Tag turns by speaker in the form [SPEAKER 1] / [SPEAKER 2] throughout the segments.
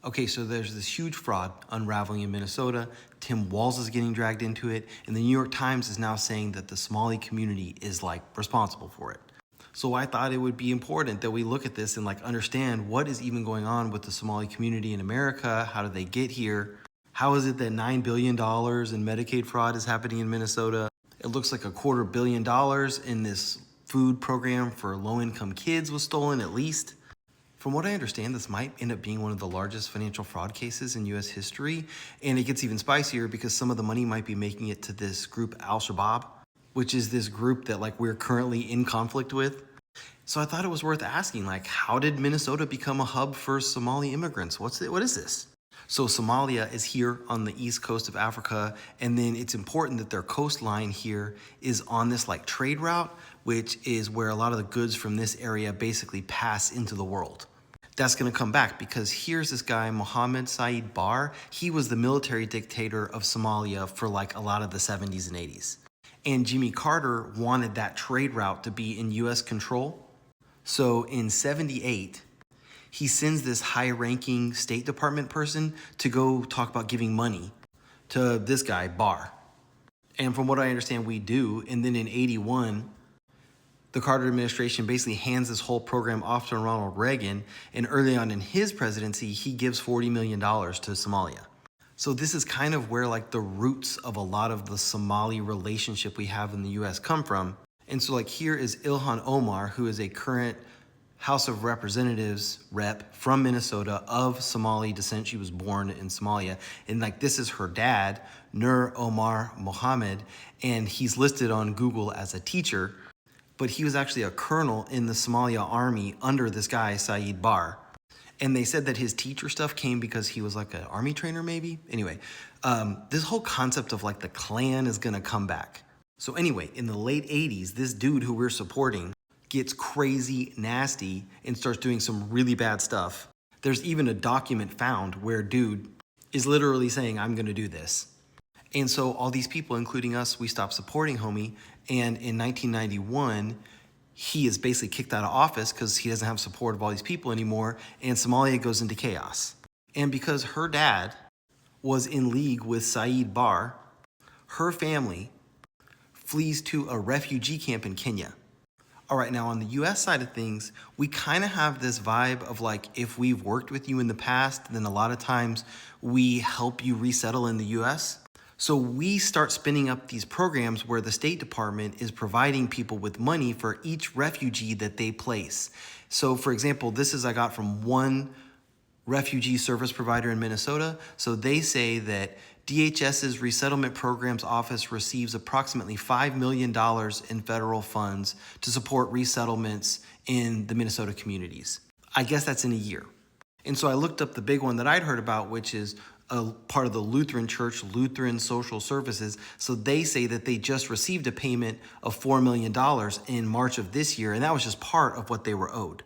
[SPEAKER 1] Okay, so there's this huge fraud unraveling in Minnesota. Tim Walz is getting dragged into it, and the New York Times is now saying that the Somali community is like responsible for it. So I thought it would be important that we look at this and like understand what is even going on with the Somali community in America. How did they get here? How is it that $9 billion in Medicaid fraud is happening in Minnesota? It looks like $250 million in this food program for low-income kids was stolen at least. From what I understand, this might end up being one of the largest financial fraud cases in U.S. history, and it gets even spicier because some of the money might be making it to this group Al-Shabaab, which is this group that like we're currently in conflict with. So I thought it was worth asking, like, how did Minnesota become a hub for Somali immigrants? What is this? So Somalia is here on the east coast of Africa, and then it's important that their coastline here is on this like trade route, which is where a lot of the goods from this area basically pass into the world. That's going to come back because here's this guy, Mohammed Saeed Barre. He was the military dictator of Somalia for like a lot of the 70s and 80s. And Jimmy Carter wanted that trade route to be in US control. So in 78, he sends this high-ranking State Department person to go talk about giving money to this guy, Barre. And from what I understand, we do. And then in 81, the Carter administration basically hands this whole program off to Ronald Reagan, and early on in his presidency, he gives $40 million to Somalia. So this is kind of where like the roots of a lot of the Somali relationship we have in the US come from. And so like here is Ilhan Omer, who is a current House of Representatives rep from Minnesota of Somali descent. She was born in Somalia. And like this is her dad, Nur Omar Mohammed, and he's listed on Google as a teacher, but he was actually a colonel in the Somalia army under this guy, Saeed Barre. And they said that his teacher stuff came because he was like an army trainer maybe. Anyway, this whole concept of like the clan is gonna come back. So anyway, in the late 80s, this dude who we're supporting gets crazy nasty and starts doing some really bad stuff. There's even a document found where dude is literally saying, I'm gonna do this. And so all these people, including us, we stopped supporting homie. And in 1991, he is basically kicked out of office because he doesn't have support of all these people anymore. And Somalia goes into chaos. And because her dad was in league with Saeed Barre, her family flees to a refugee camp in Kenya. All right, now on the US side of things, we kind of have this vibe of like, if we've worked with you in the past, then a lot of times we help you resettle in the US. So we start spinning up these programs where the State Department is providing people with money for each refugee that they place. So for example, this is I got from one refugee service provider in Minnesota. So they say that DHS's Resettlement Programs Office receives approximately $5 million in federal funds to support resettlements in the Minnesota communities. I guess that's in a year. And so I looked up the big one that I'd heard about, which is a part of the Lutheran Church, Lutheran Social Services. So they say that they just received a payment of $4 million in March of this year, and that was just part of what they were owed.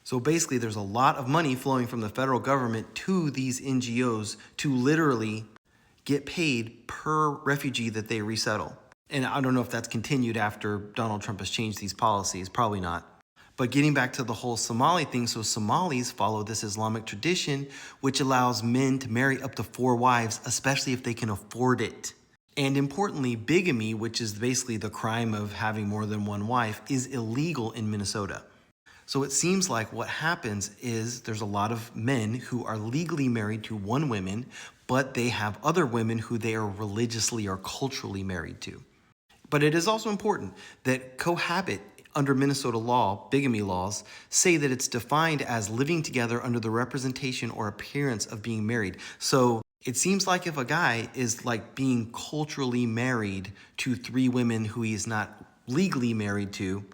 [SPEAKER 1] So basically, there's a lot of money flowing from the federal government to these NGOs to literally get paid per refugee that they resettle. And I don't know if that's continued after Donald Trump has changed these policies, probably not. But getting back to the whole Somali thing, so Somalis follow this Islamic tradition, which allows men to marry up to 4 wives, especially if they can afford it. And importantly, bigamy, which is basically the crime of having more than one wife, is illegal in Minnesota. So it seems like what happens is there's a lot of men who are legally married to one woman, but they have other women who they are religiously or culturally married to. But it is also important that cohabit under Minnesota law, bigamy laws, say that it's defined as living together under the representation or appearance of being married. So it seems like if a guy is like being culturally married to 3 women who he is not legally married to,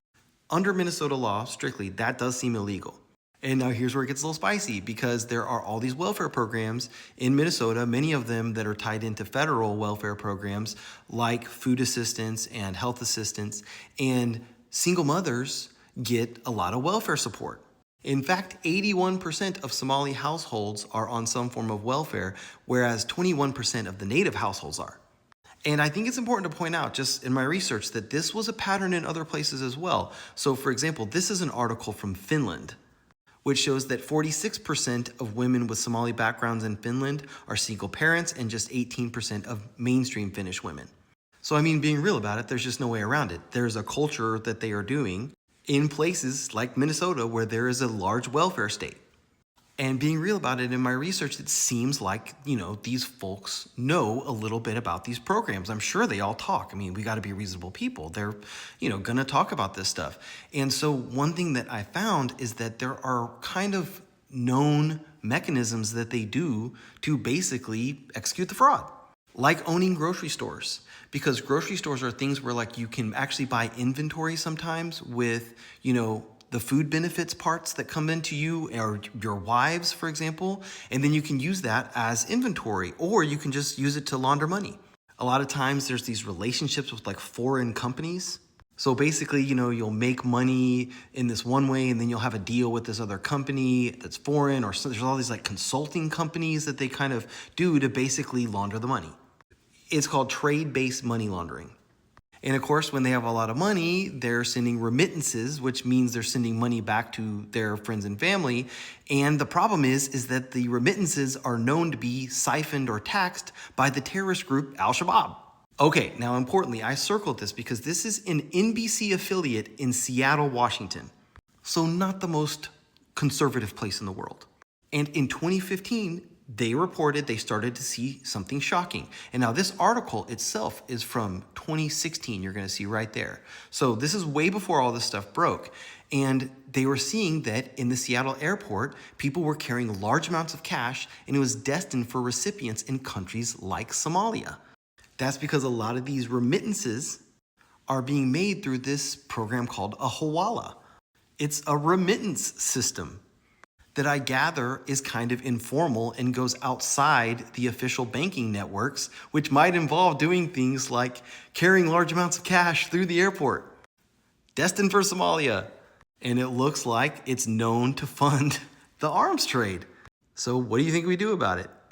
[SPEAKER 1] under Minnesota law, strictly, that does seem illegal. And now here's where it gets a little spicy because there are all these welfare programs in Minnesota, many of them that are tied into federal welfare programs like food assistance and health assistance, and single mothers get a lot of welfare support. In fact, 81% of Somali households are on some form of welfare, whereas 21% of the native households are. And I think it's important to point out, just in my research, that this was a pattern in other places as well. So for example, this is an article from Finland, which shows that 46% of women with Somali backgrounds in Finland are single parents and just 18% of mainstream Finnish women. So, I mean, being real about it, there's just no way around it. There's a culture that they are doing in places like Minnesota where there is a large welfare state. And being real about it, in my research, it seems like, these folks know a little bit about these programs. I'm sure they all talk. I mean, we got to be reasonable people. They're, going to talk about this stuff. And so one thing that I found is that there are kind of known mechanisms that they do to basically execute the fraud, like owning grocery stores. Because grocery stores are things where like you can actually buy inventory sometimes with, the food benefits parts that come into you or your wives, for example, and then you can use that as inventory, or you can just use it to launder money. A lot of times there's these relationships with like foreign companies. So basically, you'll make money in this one way and then you'll have a deal with this other company that's foreign, or so there's all these like consulting companies that they kind of do to basically launder the money. It's called trade-based money laundering. And of course, when they have a lot of money, they're sending remittances, which means they're sending money back to their friends and family. And the problem is that the remittances are known to be siphoned or taxed by the terrorist group Al-Shabaab. Okay, now importantly, I circled this because this is an NBC affiliate in Seattle, Washington. So not the most conservative place in the world. And in 2015, they reported they started to see something shocking. And now this article itself is from 2016, you're going to see right there. So this is way before all this stuff broke. And they were seeing that in the Seattle airport, people were carrying large amounts of cash, and it was destined for recipients in countries like Somalia. That's because a lot of these remittances are being made through this program called a hawala. It's a remittance system that I gather is kind of informal and goes outside the official banking networks, which might involve doing things like carrying large amounts of cash through the airport. Destined for Somalia. And it looks like it's known to fund the arms trade. So what do you think we do about it?